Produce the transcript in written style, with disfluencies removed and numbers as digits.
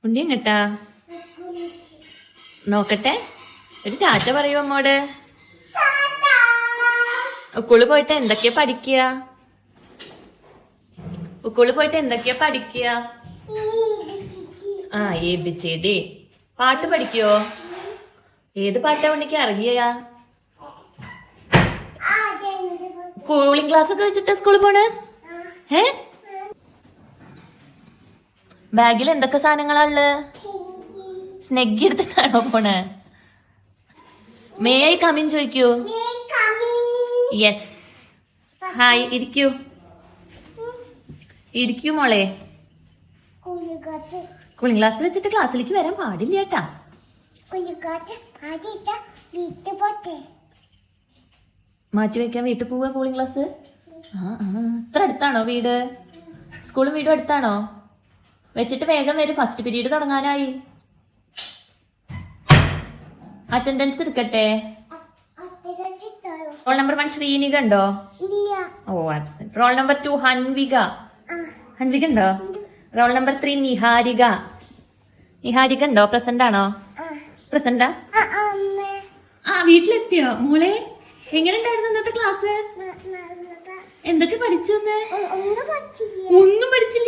ഉണ്ണി എങ്ങട്ടാ നോക്കട്ടെ. ഒരു ടാറ്റ പറയൂ അമ്മോട്. സ്കൂളിൽ പോയിട്ട് എന്തൊക്കെയാ പഠിക്കുക? സ്കൂളിൽ പോയിട്ട് എന്തൊക്കെയാ പഠിക്കുക? ആ ABCD. പാട്ട് പഠിക്കോ? ഏത് പാട്ടാ ഉണ്ണിക്ക് അറിയാ? കൂളിംഗ് ക്ലാസ് ഒക്കെ വെച്ചിട്ട് സ്കൂളിൽ പോണ്? ബാഗിൽ എന്തൊക്കെ സാധനങ്ങളാ ഉള്ളത്? സ്നെഗ് എടുത്തിട്ടാണോ പോണേ? മേ ഐ കമിൻ ചോദിക്കൂ. യെസ്. ഹായ്, ഇരിക്കൂ. ഇരിക്കൂ മോളെ. കൂളിംഗ് ക്ലാസ് വെച്ചിട്ട് ക്ലാസ്സിലേക്ക് വരാൻ പാടില്ല കേട്ടാ. മാറ്റി വെക്കാൻ വീട്ടിൽ പോവാ കൂളിംഗ് ക്ലാസ്? ഇത്ര അടുത്താണോ വീട്? സ്കൂളും വീടും അടുത്താണോ? വെച്ചിട്ട് വേഗം വരും, ഫസ്റ്റ് പീരീഡ് തുടങ്ങാനായി. അറ്റൻഡൻസ് എടുക്കട്ടെ. റോൾ നമ്പർ 1 ശ്രീനിക ഉണ്ടോ? ഓ absent. Roll number 2 Hanvika. Hanvika ഉണ്ടോ? Roll number 3 Niharika. നിഹാരിക ഉണ്ടോ? പ്രസന്റ് ആണോ? പ്രസന്റാ? വീട്ടിലെത്തിയോ മോളെ? എങ്ങനെ ഉണ്ടായിരുന്നു ഇന്നത്തെ ക്ലാസ്? എന്തൊക്കെ പഠിച്ചു? ഒന്നും പഠിച്ചില്ല.